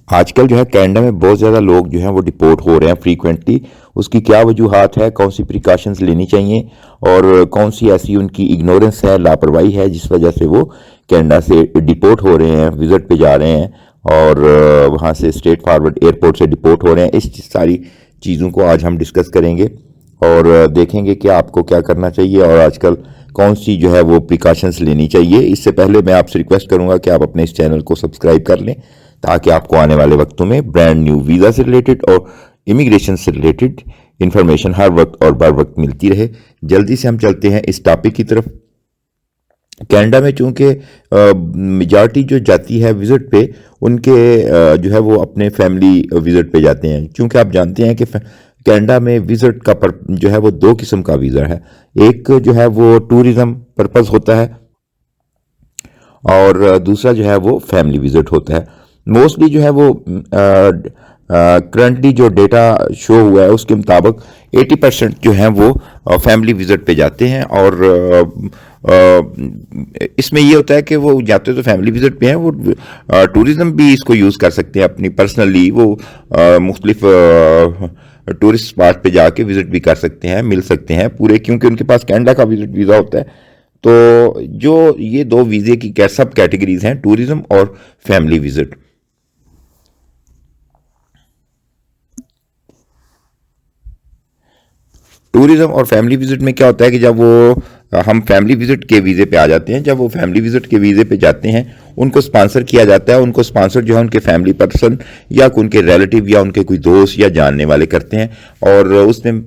आजकल जो है कनाडा में बहुत ज़्यादा लोग जो हैं वो डिपोर्ट हो रहे हैं फ्रीक्वेंटली। उसकी क्या वजूहात है, कौन सी प्रिकॉशंस लेनी चाहिए और कौन सी ऐसी उनकी इग्नोरेंस है, लापरवाही है जिस वजह से वो कनाडा से डिपोर्ट हो रहे हैं, विजिट पे जा रहे हैं और वहाँ से स्ट्रेट फॉरवर्ड एयरपोर्ट से डिपोर्ट हो रहे हैं। इस सारी चीज़ों को आज हम डिस्कस करेंगे और देखेंगे कि आपको क्या करना चाहिए और आजकल कौन सी जो है वो प्रिकॉशंस लेनी चाहिए। इससे पहले मैं आपसे रिक्वेस्ट करूंगा कि आप अपने इस चैनल को सब्सक्राइब कर लें ताकि आपको आने वाले वक्तों में ब्रांड न्यू वीज़ा से रिलेटेड और इमिग्रेशन से रिलेटेड इंफॉर्मेशन हर वक्त और बर वक्त मिलती रहे। जल्दी से हम चलते हैं इस टॉपिक की तरफ। कनाडा में चूंकि मेजॉरिटी जो जाती है विजिट पे उनके जो है वो अपने फैमिली विजिट पे जाते हैं। चूंकि आप जानते हैं कि कनाडा में विजिट का जो है वो दो किस्म का वीज़ा है। एक जो है वो टूरिज्म पर्पस होता है और दूसरा जो है वो फैमिली विजिट होता है। मोस्टली जो है वो करंटली जो डेटा शो हुआ है उसके मुताबिक 80% जो हैं वो फैमिली विजिट पे जाते हैं और इसमें ये होता है कि वो जाते तो फैमिली विजिट पे हैं, वो टूरिज्म भी इसको यूज़ कर सकते हैं अपनी पर्सनली। वो मुख्तलिफ टूरिस्ट स्पॉट पे जाके विजिट भी कर सकते हैं, मिल सकते हैं पूरे, क्योंकि उनके पास कनाडा का विजिट वीज़ा होता है। तो जो ये दो वीज़े की सब कैटेगरीज हैं, टूरिज्म और फैमिली विजिट। टूरिज्म और फैमिली विजिट में क्या होता है कि जब वो हम फैमिली विजिट के वीज़े पे आ जाते हैं, जब वो फैमिली विजिट के वीज़े पे जाते हैं उनको स्पॉन्सर किया जाता है। उनको स्पॉन्सर जो है उनके फैमिली पर्सन या उनके रिलेटिव या उनके कोई दोस्त या जानने वाले करते हैं और उसमें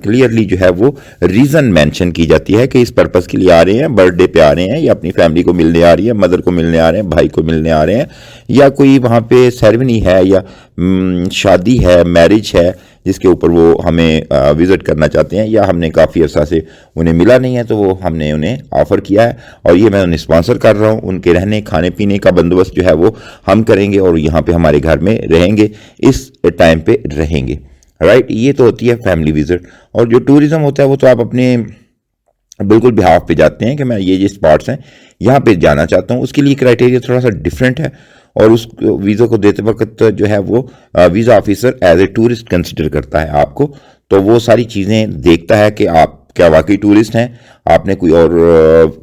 क्लियरली जो है वो रीज़न मेंशन की जाती है कि इस पर्पज़ के लिए आ रहे हैं, बर्थडे पे आ रहे हैं या अपनी फैमिली को मिलने आ रही है, मदर को मिलने आ रहे हैं, भाई को मिलने आ रहे हैं, या कोई वहाँ पे सेरेमनी है या शादी है, मैरिज है जिसके ऊपर वो हमें विज़िट करना चाहते हैं, या हमने काफ़ी अर्सा से उन्हें मिला नहीं है तो वो हमने उन्हें ऑफ़र किया है और ये मैं उन्हें स्पॉन्सर कर रहा हूँ। उनके रहने खाने पीने का बंदोबस्त जो है वो हम करेंगे और यहाँ पे हमारे घर में रहेंगे, इस टाइम पे रहेंगे, राइट। ये तो होती है फैमिली विजिट। और जो टूरिज्म होता है वो तो आप अपने बिल्कुल बिहाफ पे जाते हैं कि मैं ये स्पॉट्स हैं यहाँ पे जाना चाहता हूँ। उसके लिए क्राइटेरिया थोड़ा सा डिफरेंट है और उस वीज़ा को देते वक्त जो है वो visa officer as a tourist consider करता है आपको। तो वो सारी चीज़ें देखता है कि आप क्या वाकई टूरिस्ट हैं, आपने कोई और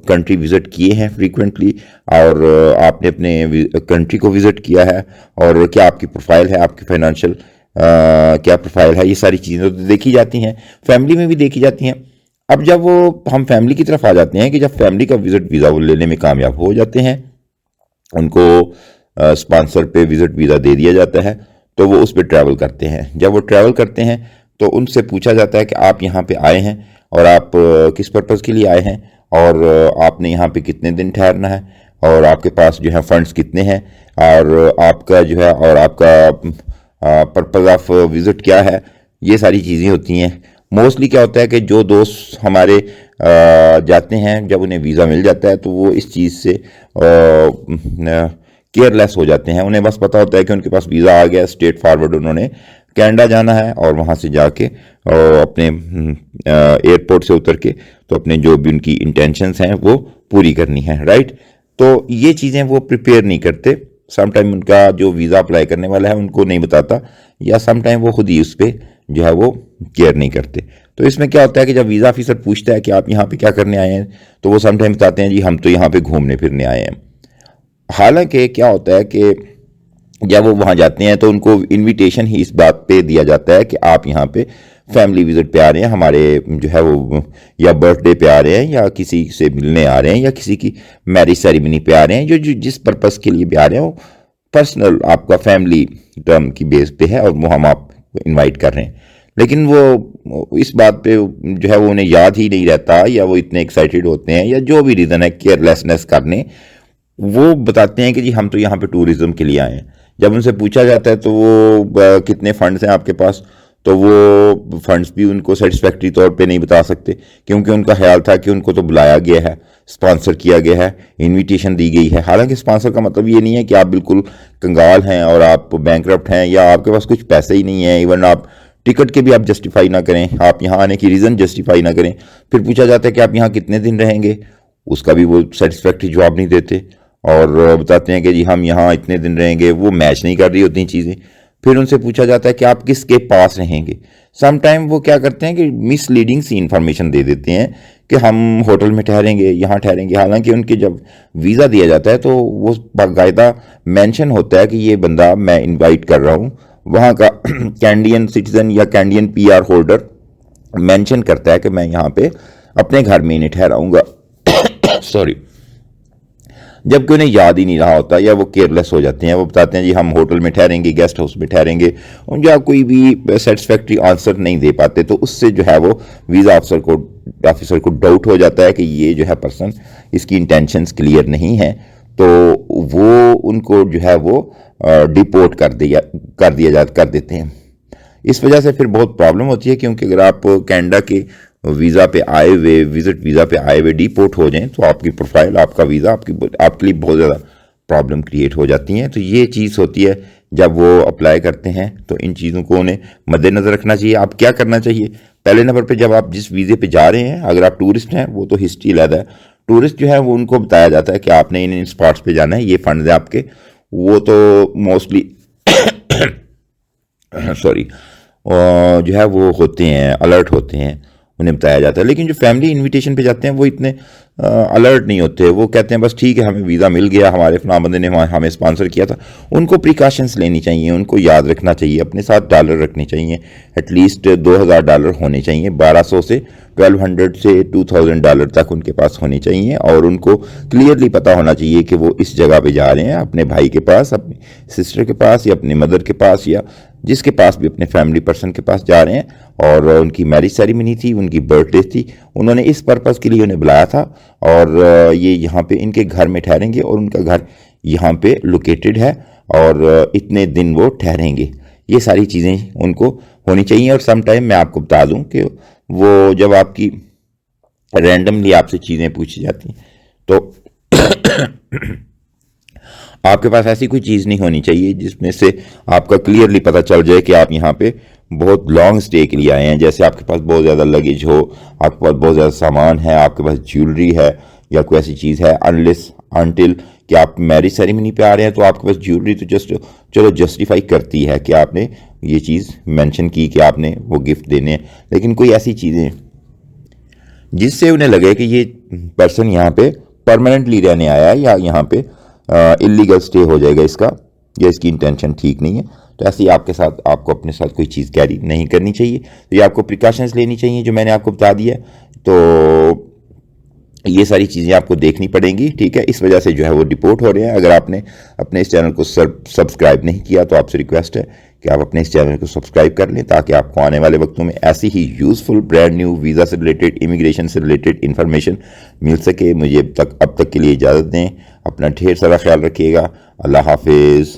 कंट्री विज़िट किए हैं फ्रीक्वेंटली और आपने अपने कंट्री को विज़िट किया है और क्या आपकी प्रोफाइल है, आपकी फाइनेंशियल क्या प्रोफाइल है, ये सारी चीज़ें तो देखी जाती हैं, फैमिली में भी देखी जाती हैं। अब जब वो हम फैमिली की तरफ आ जाते हैं कि जब फैमिली का विज़िट वीज़ा वो लेने में कामयाब हो जाते हैं, उनको स्पॉन्सर पे विज़िट वीज़ा दे दिया जाता है तो वो उस पर ट्रैवल करते हैं। जब वो ट्रैवल करते हैं तो उनसे पूछा जाता है कि आप यहाँ पे आए हैं और आप किस पर्पज़ के लिए आए हैं और आपने यहाँ पे कितने दिन ठहरना है और आपके पास जो है फंड्स कितने हैं और आपका जो है और आपका पर्पज़ ऑफ विज़िट क्या है। ये सारी चीज़ें होती हैं। मोस्टली क्या होता है कि जो दोस्त हमारे जाते हैं जब उन्हें वीज़ा मिल जाता है तो वो इस चीज़ से केयरलेस हो जाते हैं। उन्हें बस पता होता है कि उनके पास वीज़ा आ गया, स्ट्रेट फॉरवर्ड उन्होंने कनाडा जाना है और वहाँ से जाके अपने एयरपोर्ट से उतर के तो अपने जो भी उनकी इंटेंशंस हैं वो पूरी करनी है, राइट। तो ये चीज़ें वो प्रिपेयर नहीं करते। समटाइम उनका जो वीज़ा अप्लाई करने वाला है उनको नहीं बताता या समटाइम वो खुद ही उस पर जो है वो केयर नहीं करते। तो इसमें क्या होता है कि जब वीज़ा ऑफिसर पूछता है कि आप यहाँ पे क्या करने आए हैं तो वो समटाइम बताते हैं जी हम तो यहाँ पे घूमने फिरने आए हैं। हालांकि क्या होता है कि जब वो वहाँ जाते हैं तो उनको इनविटेशन ही इस बात पे दिया जाता है कि आप यहाँ पे फैमिली विजिट पे आ रहे हैं, हमारे जो है वो या बर्थडे पे आ रहे हैं या किसी से मिलने आ रहे हैं या किसी की मैरिज सेरेमनी पे आ रहे हैं, जो जिस पर्पज़ के लिए भी आ रहे हैं वो पर्सनल आपका फैमिली टर्म की बेस पे है और वो हम आपको इन्वाइट कर रहे हैं। लेकिन वो इस बात पे जो है वो उन्हें याद ही नहीं रहता या वो इतने एक्साइटेड होते हैं या जो भी रीज़न है केयरलेसनेस करने, वो बताते हैं कि जी हम तो यहाँ पे टूरिज्म के लिए आए हैं। जब उनसे पूछा जाता है तो वो कितने फंड्स हैं आपके पास, तो वो फंड्स भी उनको सेटिस्फैक्ट्री तौर पे नहीं बता सकते क्योंकि उनका ख्याल था कि उनको तो बुलाया गया है, स्पॉन्सर किया गया है, इनविटेशन दी गई है। हालांकि स्पॉन्सर का मतलब ये नहीं है कि आप बिल्कुल कंगाल हैं और आप बैंकरप्ट हैं या आपके पास कुछ पैसे ही नहीं है, इवन आप टिकट के भी आप जस्टिफाई ना करें, आप यहाँ आने की रीज़न जस्टिफाई ना करें। फिर पूछा जाता है कि आप यहाँ कितने दिन रहेंगे, उसका भी वो सेटिस्फैक्ट्री जवाब नहीं देते। और बताते हैं कि जी हम यहाँ इतने दिन रहेंगे, वो मैच नहीं कर रही होती चीज़ें। फिर उनसे पूछा जाता है कि आप किसके पास रहेंगे। सम टाइम वो क्या करते हैं कि मिसलीडिंग सी इन्फॉर्मेशन दे देते हैं कि हम होटल में ठहरेंगे, यहाँ ठहरेंगे, हालांकि उनके जब वीज़ा दिया जाता है तो वो बाकायदा मेंशन होता है कि ये बंदा मैं इनवाइट कर रहा हूँ, वहाँ का कैनेडियन सिटीज़न या कैनेडियन पीआर होल्डर मेंशन करता है कि मैं यहाँ पे अपने घर में ही नहीं ठहराऊँगा। सॉरी। जबकि उन्हें याद ही नहीं रहा होता या वो केयरलेस हो जाते हैं। वो बताते हैं जी हम होटल में ठहरेंगे, गेस्ट हाउस में ठहरेंगे, और या कोई भी सेटिस्फैक्ट्री आंसर नहीं दे पाते, तो उससे जो है वो वीज़ा ऑफिसर को डाउट हो जाता है कि ये जो है पर्सन, इसकी इंटेंशंस क्लियर नहीं है, तो वो उनको जो है वो डिपोर्ट कर देते हैं। इस वजह से फिर बहुत प्रॉब्लम होती है, क्योंकि अगर आप कनाडा के वीज़ा पे आए हुए, विजिट वीज़ा पे आए हुए डिपोर्ट हो जाएं, तो आपकी प्रोफाइल, आपका वीज़ा आपके लिए बहुत ज़्यादा प्रॉब्लम क्रिएट हो जाती हैं। तो ये चीज़ होती है जब वो अप्लाई करते हैं, तो इन चीज़ों को उन्हें मद्देनज़र रखना चाहिए। आप क्या करना चाहिए, पहले नंबर पर जब आप जिस वीज़े पे जा रहे हैं, अगर आप टूरिस्ट हैं वो तो हिस्ट्री अलग है। टूरिस्ट जो है वो उनको बताया जाता है कि आपने इन स्पॉट्स पे जाना है, ये फंड है आपके, वो तो मोस्टली सॉरी जो है वो होते हैं, अलर्ट होते हैं, उन्हें बताया जाता है। लेकिन जो फैमिली इनविटेशन पे जाते हैं वो इतने अलर्ट नहीं होते। वो कहते हैं बस ठीक है, हमें वीज़ा मिल गया, हमारे फलां बंदे ने हमें स्पॉन्सर किया था। उनको प्रिकॉशंस लेनी चाहिए, उनको याद रखना चाहिए, अपने साथ डॉलर रखने चाहिए, एटलीस्ट $2000 होने चाहिए, 1200 से 1200 से $2000 तक उनके पास होने चाहिए। और उनको क्लियरली पता होना चाहिए कि वो इस जगह पे जा रहे हैं, अपने भाई के पास, अपनी सिस्टर के पास, या अपनी मदर के पास, या जिसके पास भी अपने फैमिली पर्सन के पास जा रहे हैं। और उनकी मैरिज सेरेमनी थी, उनकी बर्थडे थी, उन्होंने इस पर्पज़ के लिए उन्हें बुलाया था, और ये यहाँ पे इनके घर में ठहरेंगे, और उनका घर यहाँ पे लोकेटेड है, और इतने दिन वो ठहरेंगे। ये सारी चीज़ें उनको होनी चाहिए। और सम टाइम मैं आपको बता दूं कि वो जब आपकी रैंडमली आपसे चीज़ें पूछी जाती हैं, तो आपके पास ऐसी कोई चीज़ नहीं होनी चाहिए जिसमें से आपका क्लियरली पता चल जाए कि आप यहाँ पे बहुत लॉन्ग स्टे के लिए आए हैं। जैसे आपके पास बहुत ज़्यादा लगेज हो, आपके पास बहुत ज़्यादा सामान है, आपके पास ज्वेलरी है, या कोई ऐसी चीज़ है, अनलेस अनटिल कि आप मैरिज सेरेमनी पे आ रहे हैं, तो आपके पास ज्वेलरी तो चलो जस्टिफाई करती है कि आपने ये चीज़ मेंशन की कि आपने वो गिफ्ट देने हैं। लेकिन कोई ऐसी चीज़ें जिससे उन्हें लगे कि ये पर्सन यहाँ पे परमानेंटली रहने आया है, या यहाँ पे इलीगल स्टे हो जाएगा इसका, या इसकी इंटेंशन ठीक नहीं है, तो ऐसे ही आपको अपने साथ कोई चीज़ कैरी नहीं करनी चाहिए। तो ये आपको प्रिकॉशंस लेनी चाहिए जो मैंने आपको बता दिया। तो ये सारी चीज़ें आपको देखनी पड़ेंगी, ठीक है। इस वजह से जो है वो डिपोर्ट हो रहे हैं। अगर आपने अपने इस चैनल को सब्सक्राइब नहीं किया, तो आपसे रिक्वेस्ट है कि आप अपने इस चैनल को सब्सक्राइब कर लें, ताकि आपको आने वाले वक्तों में ऐसी ही यूज़फुल ब्रांड न्यू वीज़ा से रिलेटेड, इमिग्रेशन से रिलेटेड इन्फॉर्मेशन मिल सके। मुझे अब तक के लिए इजाज़त दें। अपना ढेर सारा ख्याल रखिएगा। अल्लाह हाफिज़।